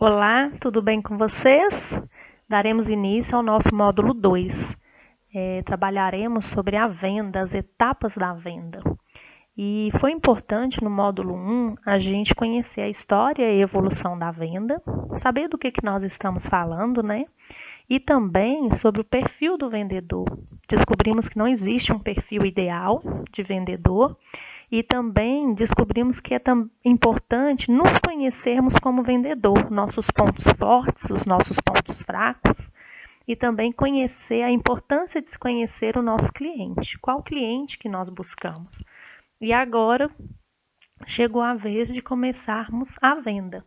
Olá, tudo bem com vocês? Daremos início ao nosso módulo 2. Trabalharemos sobre a venda, as etapas da venda. E foi importante no módulo 1 a gente conhecer a história e evolução da venda, saber do que nós estamos falando, né? E também sobre o perfil do vendedor. Descobrimos que não existe um perfil ideal de vendedor e também descobrimos que é importante nos conhecermos como vendedor, nossos pontos fortes, os nossos pontos fracos e também conhecer a importância de se conhecer o nosso cliente, qual cliente que nós buscamos. E agora chegou a vez de começarmos a venda.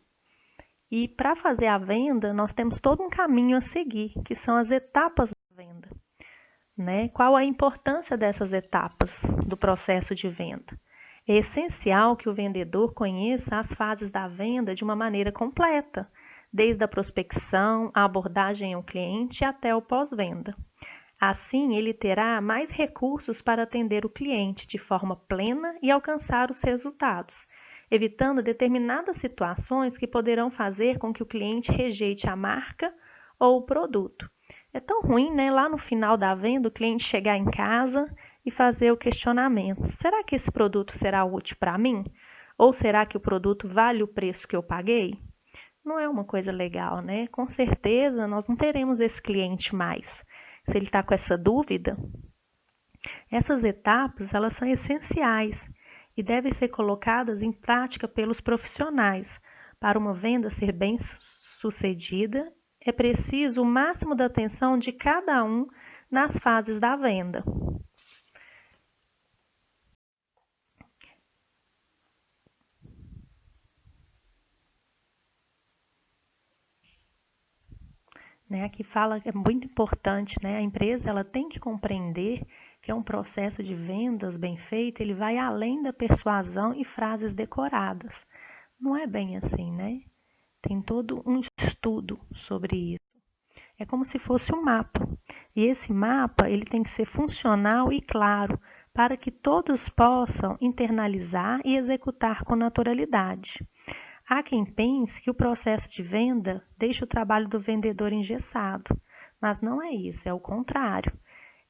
E para fazer a venda, nós temos todo um caminho a seguir, que são as etapas da venda, né? Qual a importância dessas etapas do processo de venda? É essencial que o vendedor conheça as fases da venda de uma maneira completa, desde a prospecção, a abordagem ao cliente até o pós-venda. Assim, ele terá mais recursos para atender o cliente de forma plena e alcançar os resultados, evitando determinadas situações que poderão fazer com que o cliente rejeite a marca ou o produto. É tão ruim, né? Lá no final da venda, o cliente chegar em casa e fazer o questionamento: será que esse produto será útil para mim? Ou será que o produto vale o preço que eu paguei? Não é uma coisa legal, né? Com certeza nós não teremos esse cliente mais. Se ele está com essa dúvida, essas etapas elas são essenciais e devem ser colocadas em prática pelos profissionais. Para uma venda ser bem sucedida, é preciso o máximo da atenção de cada um nas fases da venda. Né? Aqui fala que é muito importante, né? A empresa ela tem que compreender que é um processo de vendas bem feito, ele vai além da persuasão e frases decoradas. Não é bem assim, né? Tem todo um estudo sobre isso. É como se fosse um mapa. E esse mapa ele tem que ser funcional e claro para que todos possam internalizar e executar com naturalidade. Há quem pense que o processo de venda deixa o trabalho do vendedor engessado, mas não é isso, é o contrário.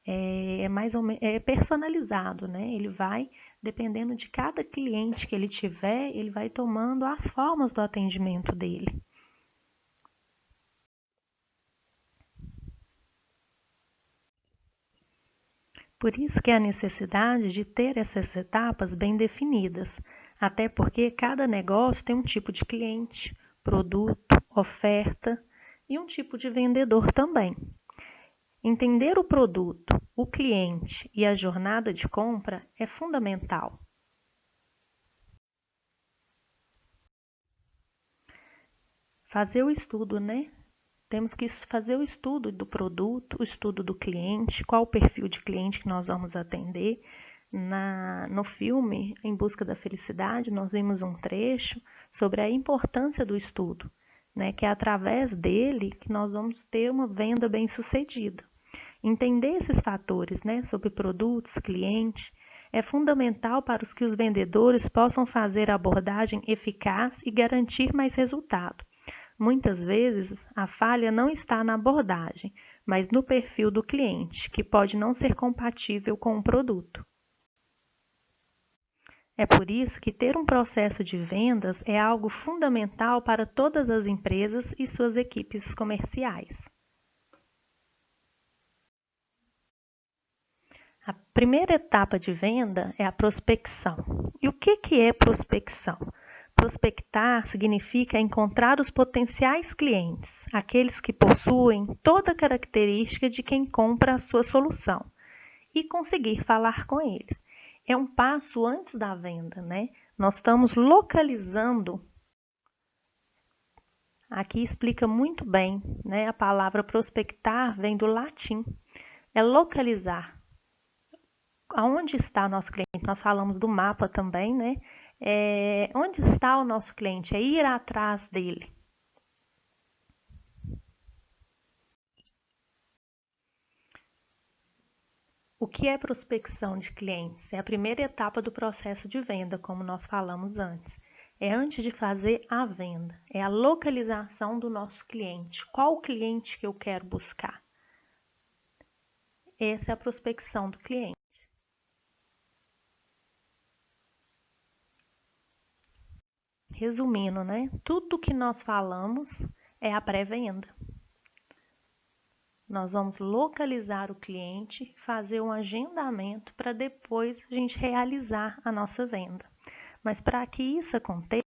É personalizado, né? Ele vai, dependendo de cada cliente que ele tiver, ele vai tomando as formas do atendimento dele. Por isso que há necessidade de ter essas etapas bem definidas, até porque cada negócio tem um tipo de cliente, produto, oferta e um tipo de vendedor também. Entender o produto, o cliente e a jornada de compra é fundamental. Fazer o estudo, né? Temos que fazer o estudo do produto, o estudo do cliente, qual o perfil de cliente que nós vamos atender. No filme Em Busca da Felicidade, nós vimos um trecho sobre a importância do estudo, né? Que é através dele que nós vamos ter uma venda bem-sucedida. Entender esses fatores, né, sobre produtos, cliente, é fundamental para que os vendedores possam fazer a abordagem eficaz e garantir mais resultado. Muitas vezes, a falha não está na abordagem, mas no perfil do cliente, que pode não ser compatível com o produto. É por isso que ter um processo de vendas é algo fundamental para todas as empresas e suas equipes comerciais. A primeira etapa de venda é a prospecção. E o que é prospecção? Prospectar significa encontrar os potenciais clientes, aqueles que possuem toda a característica de quem compra a sua solução, e conseguir falar com eles. É um passo antes da venda, né? Nós estamos localizando. Aqui explica muito bem, né? A palavra prospectar vem do latim, é localizar. Aonde está nosso cliente? Nós falamos do mapa também, né? Onde está o nosso cliente? É ir atrás dele. O que é prospecção de clientes? É a primeira etapa do processo de venda, como nós falamos antes. É antes de fazer a venda, é a localização do nosso cliente. Qual o cliente que eu quero buscar? Essa é a prospecção do cliente. Resumindo, né? Tudo que nós falamos é a pré-venda. Nós vamos localizar o cliente, fazer um agendamento para depois a gente realizar a nossa venda. Mas para que isso aconteça,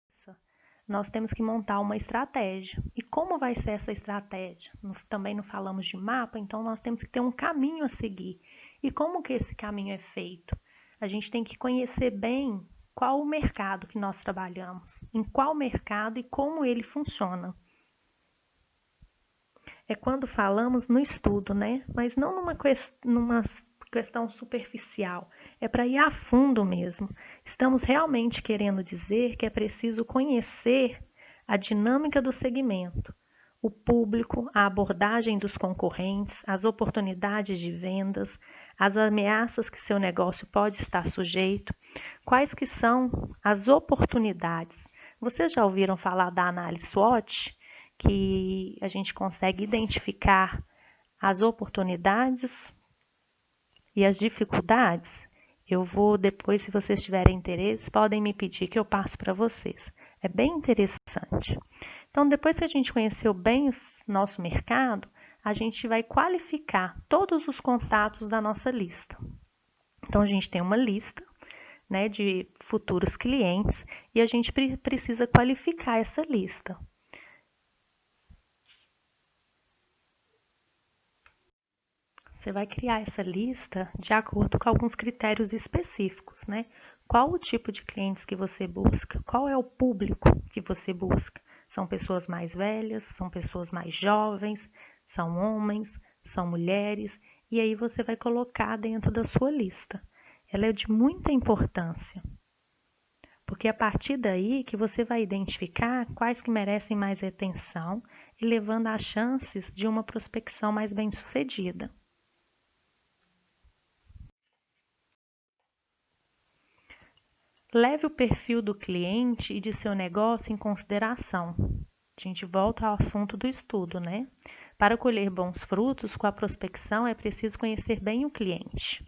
nós temos que montar uma estratégia. E como vai ser essa estratégia? Também não falamos de mapa, então nós temos que ter um caminho a seguir. E como que esse caminho é feito? A gente tem que conhecer bem qual o mercado que nós trabalhamos, em qual mercado e como ele funciona. É quando falamos no estudo, né? Mas não numa questão superficial. É para ir a fundo mesmo. Estamos realmente querendo dizer que é preciso conhecer a dinâmica do segmento, o público, a abordagem dos concorrentes, as oportunidades de vendas, as ameaças que seu negócio pode estar sujeito, quais que são as oportunidades. Vocês já ouviram falar da análise SWOT? Que a gente consegue identificar as oportunidades e as dificuldades. Eu vou depois, se vocês tiverem interesse, podem me pedir que eu passe para vocês. É bem interessante. Então, depois que a gente conheceu bem o nosso mercado, a gente vai qualificar todos os contatos da nossa lista. Então, a gente tem uma lista, né, de futuros clientes e a gente precisa qualificar essa lista. Você vai criar essa lista de acordo com alguns critérios específicos, né? Qual o tipo de clientes que você busca? Qual é o público que você busca? São pessoas mais velhas? São pessoas mais jovens? São homens? São mulheres? E aí você vai colocar dentro da sua lista. Ela é de muita importância, porque é a partir daí que você vai identificar quais que merecem mais atenção e levando as chances de uma prospecção mais bem-sucedida. Leve o perfil do cliente e de seu negócio em consideração. A gente volta ao assunto do estudo, né? Para colher bons frutos com a prospecção é preciso conhecer bem o cliente.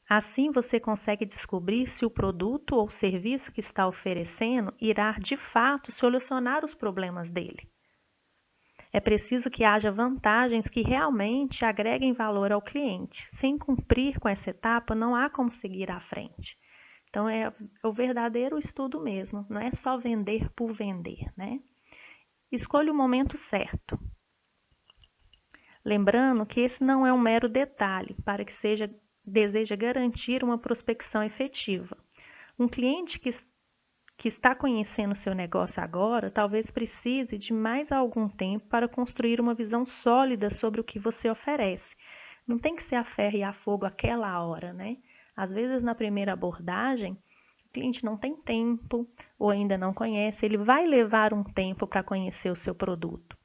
Assim você consegue descobrir se o produto ou serviço que está oferecendo irá de fato solucionar os problemas dele. É preciso que haja vantagens que realmente agreguem valor ao cliente. Sem cumprir com essa etapa, não há como seguir à frente. Então, é o verdadeiro estudo mesmo, não é só vender por vender, né? Escolha o momento certo. Lembrando que esse não é um mero detalhe para que deseja garantir uma prospecção efetiva. Um cliente que está conhecendo o seu negócio agora, talvez precise de mais algum tempo para construir uma visão sólida sobre o que você oferece. Não tem que ser a ferro e a fogo aquela hora, né? Às vezes, na primeira abordagem, o cliente não tem tempo ou ainda não conhece, ele vai levar um tempo para conhecer o seu produto.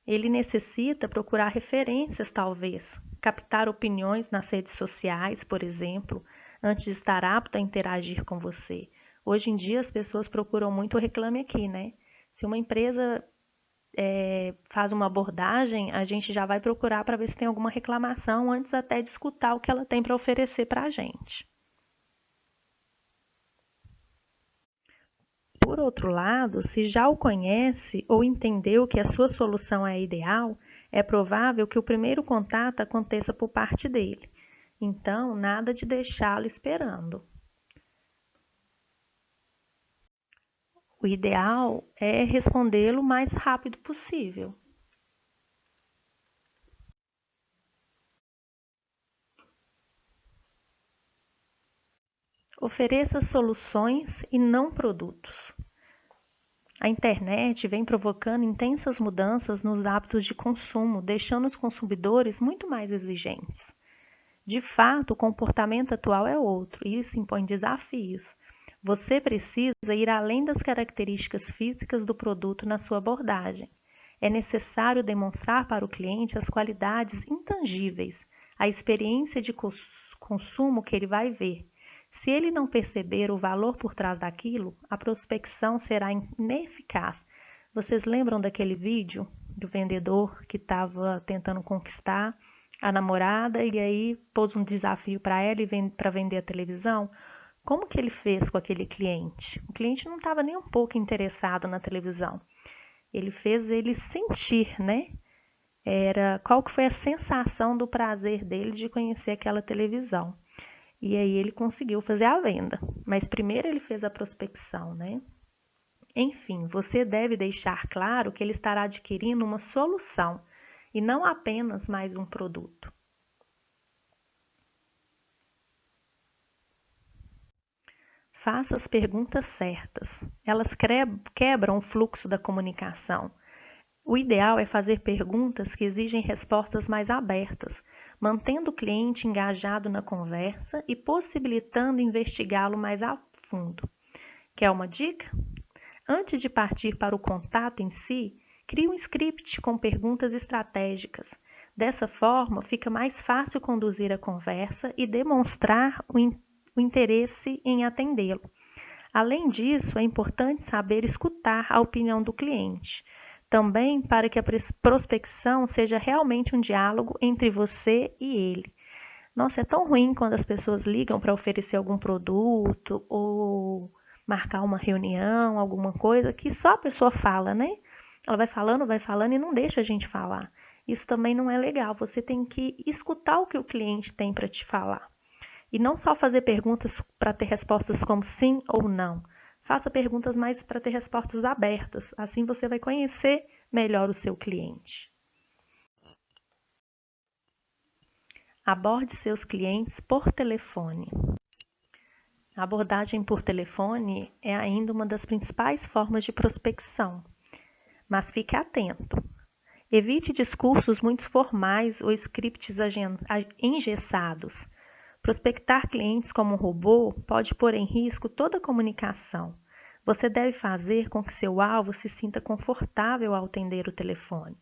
Ele necessita procurar referências, talvez, captar opiniões nas redes sociais, por exemplo, antes de estar apto a interagir com você. Hoje em dia as pessoas procuram muito o Reclame Aqui, né? Se uma empresa faz uma abordagem, a gente já vai procurar para ver se tem alguma reclamação antes até de escutar o que ela tem para oferecer para a gente. Por outro lado, se já o conhece ou entendeu que a sua solução é ideal, é provável que o primeiro contato aconteça por parte dele. Então, nada de deixá-lo esperando. O ideal é respondê-lo o mais rápido possível. Ofereça soluções e não produtos. A internet vem provocando intensas mudanças nos hábitos de consumo, deixando os consumidores muito mais exigentes. De fato, o comportamento atual é outro e isso impõe desafios. Você precisa ir além das características físicas do produto na sua abordagem. É necessário demonstrar para o cliente as qualidades intangíveis, a experiência de consumo que ele vai ver. Se ele não perceber o valor por trás daquilo, a prospecção será ineficaz. Vocês lembram daquele vídeo do vendedor que estava tentando conquistar a namorada e aí pôs um desafio para ela para vender a televisão? Como que ele fez com aquele cliente? O cliente não estava nem um pouco interessado na televisão. Ele fez ele sentir, né? Qual que foi a sensação do prazer dele de conhecer aquela televisão. E aí ele conseguiu fazer a venda. Mas primeiro ele fez a prospecção, né? Enfim, você deve deixar claro que ele estará adquirindo uma solução e não apenas mais um produto. Faça as perguntas certas. Elas quebram o fluxo da comunicação. O ideal é fazer perguntas que exigem respostas mais abertas, mantendo o cliente engajado na conversa e possibilitando investigá-lo mais a fundo. Quer uma dica? Antes de partir para o contato em si, crie um script com perguntas estratégicas. Dessa forma, fica mais fácil conduzir a conversa e demonstrar o interesse em atendê-lo. Além disso, é importante saber escutar a opinião do cliente, também para que a prospecção seja realmente um diálogo entre você e ele. Nossa, é tão ruim quando as pessoas ligam para oferecer algum produto ou marcar uma reunião, alguma coisa, que só a pessoa fala, né? Ela vai falando e não deixa a gente falar. Isso também não é legal. Você tem que escutar o que o cliente tem para te falar. E não só fazer perguntas para ter respostas como sim ou não. Faça perguntas mais para ter respostas abertas. Assim você vai conhecer melhor o seu cliente. Aborde seus clientes por telefone. A abordagem por telefone é ainda uma das principais formas de prospecção. Mas fique atento. Evite discursos muito formais ou scripts engessados. Prospectar clientes como um robô pode pôr em risco toda a comunicação. Você deve fazer com que seu alvo se sinta confortável ao atender o telefone.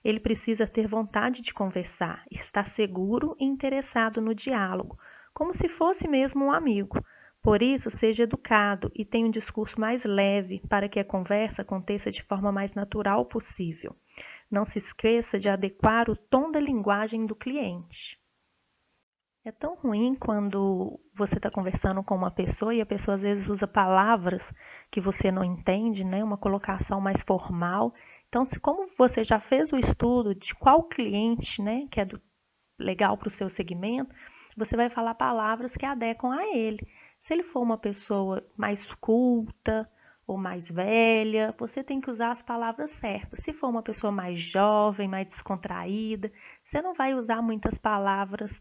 Ele precisa ter vontade de conversar, estar seguro e interessado no diálogo, como se fosse mesmo um amigo. Por isso, seja educado e tenha um discurso mais leve para que a conversa aconteça de forma mais natural possível. Não se esqueça de adequar o tom da linguagem do cliente. É tão ruim quando você está conversando com uma pessoa e a pessoa às vezes usa palavras que você não entende, né? Uma colocação mais formal. Então, como você já fez o estudo de qual cliente, né, que é legal para o seu segmento, você vai falar palavras que adequam a ele. Se ele for uma pessoa mais culta ou mais velha, você tem que usar as palavras certas. Se for uma pessoa mais jovem, mais descontraída, você não vai usar muitas palavras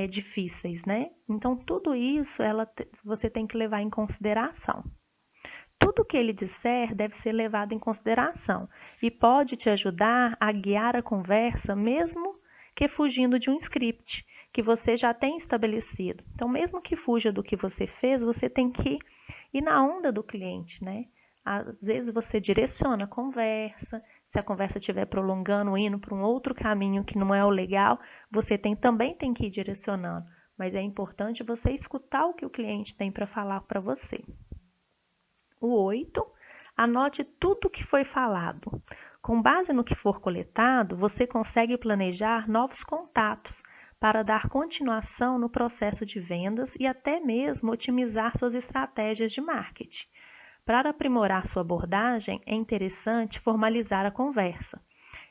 difíceis, né? Então, tudo isso você tem que levar em consideração. Tudo que ele disser deve ser levado em consideração e pode te ajudar a guiar a conversa, mesmo que fugindo de um script que você já tem estabelecido. Então, mesmo que fuja do que você fez, você tem que ir na onda do cliente, né? Às vezes você direciona a conversa, se a conversa estiver prolongando, indo para um outro caminho que não é o legal, você também tem que ir direcionando. Mas é importante você escutar o que o cliente tem para falar para você. O 8, anote tudo o que foi falado. Com base no que for coletado, você consegue planejar novos contatos para dar continuação no processo de vendas e até mesmo otimizar suas estratégias de marketing. Para aprimorar sua abordagem, é interessante formalizar a conversa,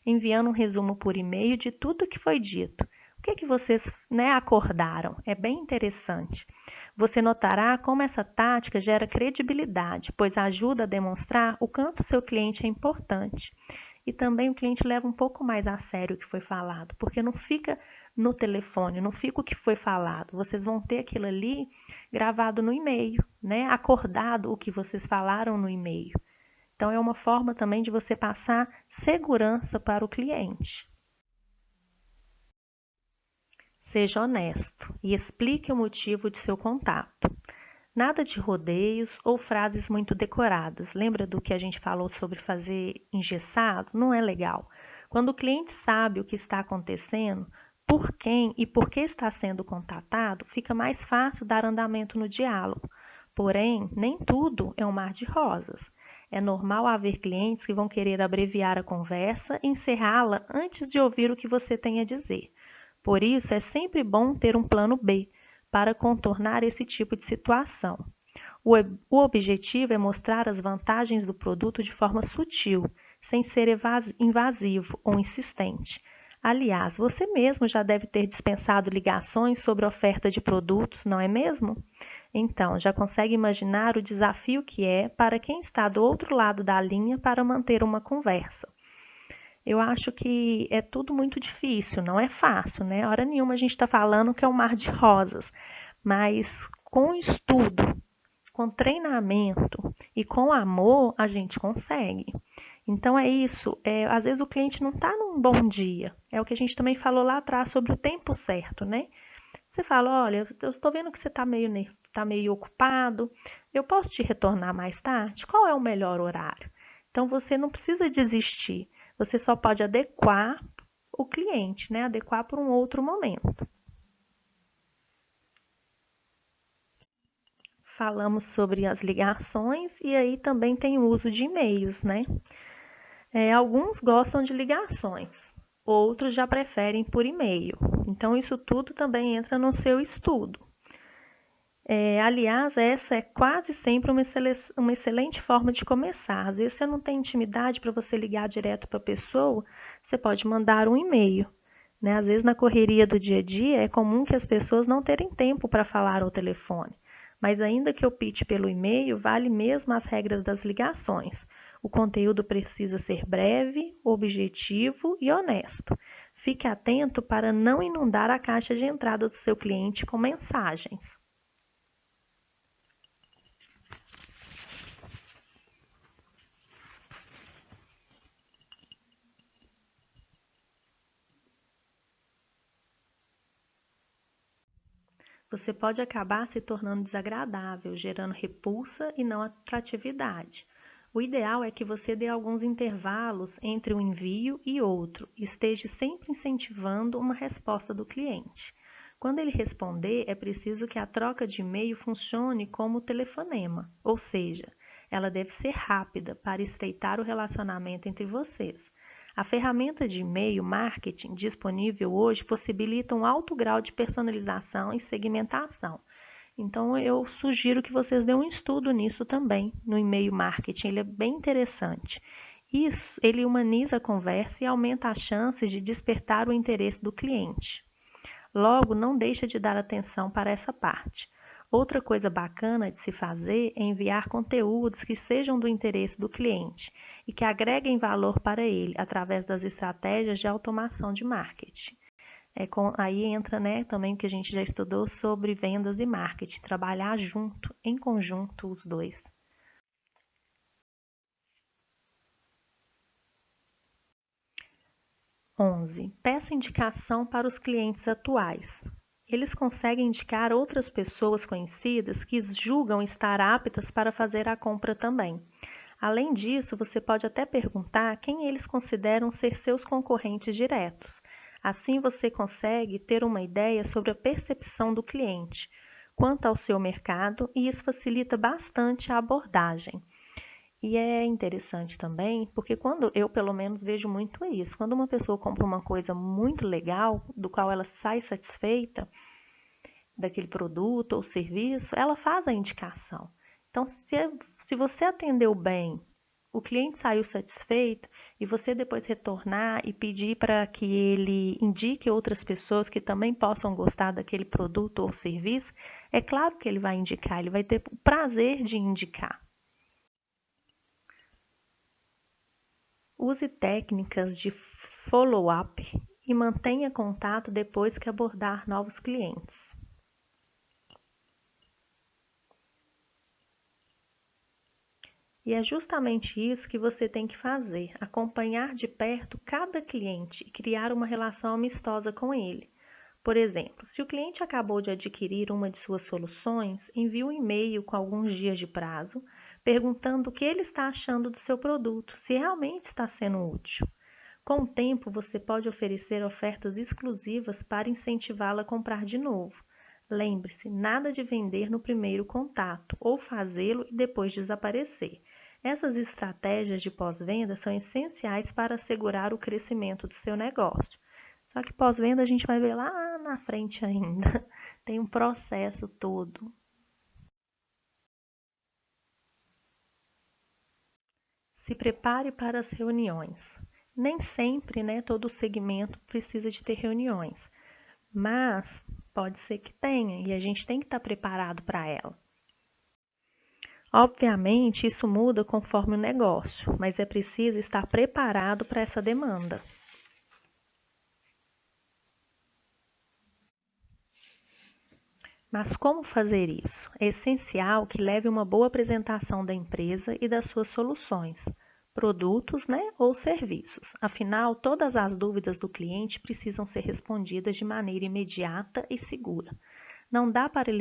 enviando um resumo por e-mail de tudo o que foi dito. O que vocês acordaram? É bem interessante. Você notará como essa tática gera credibilidade, pois ajuda a demonstrar o quanto seu cliente é importante. E também o cliente leva um pouco mais a sério o que foi falado, porque não fica no telefone, não fica o que foi falado. Vocês vão ter aquilo ali gravado no e-mail, né? Acordado o que vocês falaram no e-mail. Então, é uma forma também de você passar segurança para o cliente. Seja honesto e explique o motivo de seu contato. Nada de rodeios ou frases muito decoradas. Lembra do que a gente falou sobre fazer engessado? Não é legal. Quando o cliente sabe o que está acontecendo, por quem e por que está sendo contatado, fica mais fácil dar andamento no diálogo. Porém, nem tudo é um mar de rosas. É normal haver clientes que vão querer abreviar a conversa e encerrá-la antes de ouvir o que você tem a dizer. Por isso, é sempre bom ter um plano B para contornar esse tipo de situação. O objetivo é mostrar as vantagens do produto de forma sutil, sem ser invasivo ou insistente. Aliás, você mesmo já deve ter dispensado ligações sobre oferta de produtos, não é mesmo? Então, já consegue imaginar o desafio que é para quem está do outro lado da linha para manter uma conversa. Eu acho que é tudo muito difícil, não é fácil, né? Hora nenhuma a gente está falando que é um mar de rosas, mas com estudo, com treinamento e com amor, a gente consegue. Então é isso. Às vezes o cliente não está num bom dia. É o que a gente também falou lá atrás sobre o tempo certo, né? Você fala, olha, eu estou vendo que você tá meio ocupado. Eu posso te retornar mais tarde? Qual é o melhor horário? Então você não precisa desistir. Você só pode adequar o cliente, né? Adequar para um outro momento. Falamos sobre as ligações e aí também tem o uso de e-mails, né? Alguns gostam de ligações, outros já preferem por e-mail. Então, isso tudo também entra no seu estudo. Aliás, essa é quase sempre uma excelente forma de começar. Às vezes você não tem intimidade para você ligar direto para a pessoa, você pode mandar um e-mail. Né? Às vezes, na correria do dia a dia, é comum que as pessoas não terem tempo para falar ao telefone. Mas ainda que eu opte pelo e-mail, vale mesmo as regras das ligações. O conteúdo precisa ser breve, objetivo e honesto. Fique atento para não inundar a caixa de entrada do seu cliente com mensagens. Você pode acabar se tornando desagradável, gerando repulsa e não atratividade. O ideal é que você dê alguns intervalos entre um envio e outro e esteja sempre incentivando uma resposta do cliente. Quando ele responder, é preciso que a troca de e-mail funcione como telefonema, ou seja, ela deve ser rápida para estreitar o relacionamento entre vocês. A ferramenta de e-mail marketing disponível hoje possibilita um alto grau de personalização e segmentação. Então, eu sugiro que vocês dêem um estudo nisso também, no e-mail marketing. Ele é bem interessante. Isso, ele humaniza a conversa e aumenta as chances de despertar o interesse do cliente. Logo, não deixa de dar atenção para essa parte. Outra coisa bacana de se fazer é enviar conteúdos que sejam do interesse do cliente e que agreguem valor para ele através das estratégias de automação de marketing. Aí entra, né, também o que a gente já estudou sobre vendas e marketing, trabalhar junto, em conjunto, os dois. 11. Peça indicação para os clientes atuais. Eles conseguem indicar outras pessoas conhecidas que julgam estar aptas para fazer a compra também. Além disso, você pode até perguntar quem eles consideram ser seus concorrentes diretos. Assim você consegue ter uma ideia sobre a percepção do cliente quanto ao seu mercado e isso facilita bastante a abordagem. E é interessante também, porque quando eu pelo menos vejo muito isso, quando uma pessoa compra uma coisa muito legal, do qual ela sai satisfeita daquele produto ou serviço, ela faz a indicação. Então, se você atendeu bem, o cliente saiu satisfeito e você depois retornar e pedir para que ele indique outras pessoas que também possam gostar daquele produto ou serviço, é claro que ele vai indicar, ele vai ter o prazer de indicar. Use técnicas de follow-up e mantenha contato depois que abordar novos clientes. E é justamente isso que você tem que fazer: acompanhar de perto cada cliente e criar uma relação amistosa com ele. Por exemplo, se o cliente acabou de adquirir uma de suas soluções, envie um e-mail com alguns dias de prazo, perguntando o que ele está achando do seu produto, se realmente está sendo útil. Com o tempo, você pode oferecer ofertas exclusivas para incentivá-la a comprar de novo. Lembre-se, nada de vender no primeiro contato ou fazê-lo e depois desaparecer. Essas estratégias de pós-venda são essenciais para assegurar o crescimento do seu negócio. Só que pós-venda a gente vai ver lá na frente ainda. Tem um processo todo. Se prepare para as reuniões. Nem sempre, né, todo segmento precisa de ter reuniões, mas pode ser que tenha e a gente tem que estar preparado para ela. Obviamente, isso muda conforme o negócio, mas é preciso estar preparado para essa demanda. Mas como fazer isso? É essencial que leve uma boa apresentação da empresa e das suas soluções, produtos, né, ou serviços. Afinal, todas as dúvidas do cliente precisam ser respondidas de maneira imediata e segura. Não dá para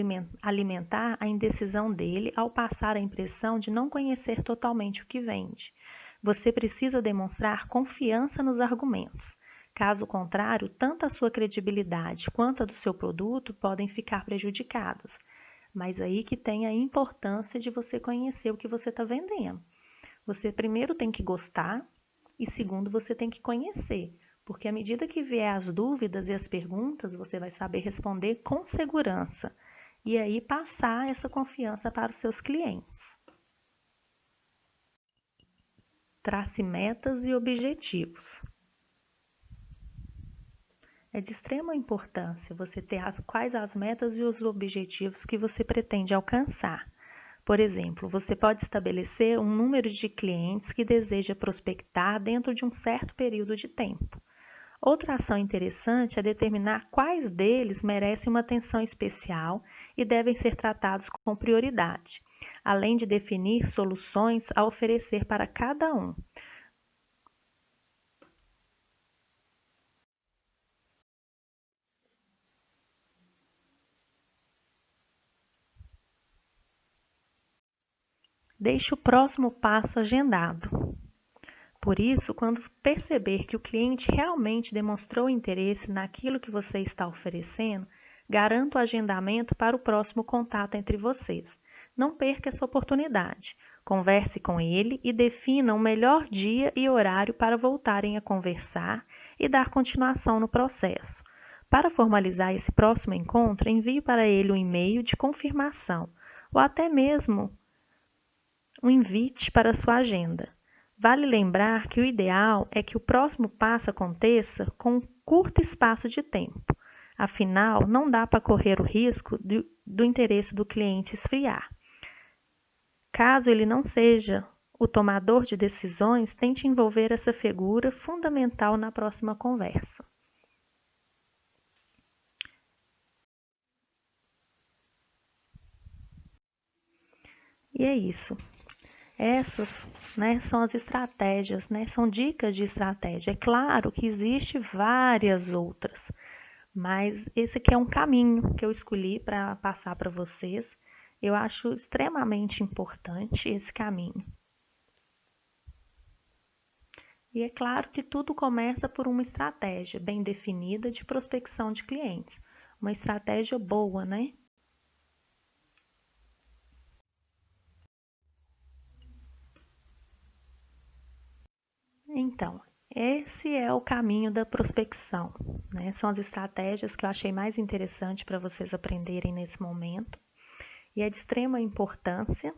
alimentar a indecisão dele ao passar a impressão de não conhecer totalmente o que vende. Você precisa demonstrar confiança nos argumentos. Caso contrário, tanto a sua credibilidade quanto a do seu produto podem ficar prejudicadas. Mas aí que tem a importância de você conhecer o que você está vendendo. Você primeiro tem que gostar e segundo você tem que conhecer, porque à medida que vier as dúvidas e as perguntas, você vai saber responder com segurança e aí passar essa confiança para os seus clientes. Trace metas e objetivos. É de extrema importância você ter quais as metas e os objetivos que você pretende alcançar. Por exemplo, você pode estabelecer um número de clientes que deseja prospectar dentro de um certo período de tempo. Outra ação interessante é determinar quais deles merecem uma atenção especial e devem ser tratados com prioridade, além de definir soluções a oferecer para cada um. Deixe o próximo passo agendado. Por isso, quando perceber que o cliente realmente demonstrou interesse naquilo que você está oferecendo, garanta o agendamento para o próximo contato entre vocês. Não perca essa oportunidade. Converse com ele e defina o melhor dia e horário para voltarem a conversar e dar continuação no processo. Para formalizar esse próximo encontro, envie para ele um e-mail de confirmação ou até mesmo um invite para a sua agenda. Vale lembrar que o ideal é que o próximo passo aconteça com um curto espaço de tempo. Afinal, não dá para correr o risco do interesse do cliente esfriar. Caso ele não seja o tomador de decisões, tente envolver essa figura fundamental na próxima conversa. E é isso. Essas, né, são as estratégias, né, são dicas de estratégia. É claro que existe várias outras, mas esse aqui é um caminho que eu escolhi para passar para vocês. Eu acho extremamente importante esse caminho. E é claro que tudo começa por uma estratégia bem definida de prospecção de clientes. Uma estratégia boa, né? Então, esse é o caminho da prospecção, né? São as estratégias que eu achei mais interessante para vocês aprenderem nesse momento. E é de extrema importância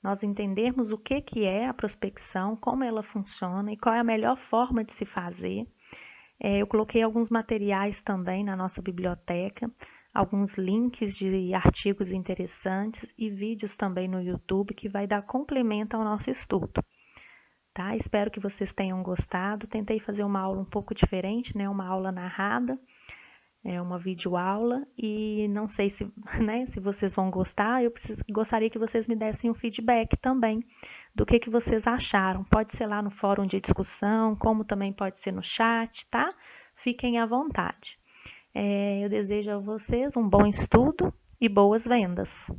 nós entendermos o que é a prospecção, como ela funciona e qual é a melhor forma de se fazer. Eu coloquei alguns materiais também na nossa biblioteca, alguns links de artigos interessantes e vídeos também no YouTube que vai dar complemento ao nosso estudo. Tá? Espero que vocês tenham gostado. Tentei fazer uma aula um pouco diferente, né? Uma aula narrada, uma videoaula, e não sei se, né, se vocês vão gostar. Gostaria que vocês me dessem um feedback também do que vocês acharam. Pode ser lá no fórum de discussão, como também pode ser no chat, tá? Fiquem à vontade. Eu desejo a vocês um bom estudo e boas vendas.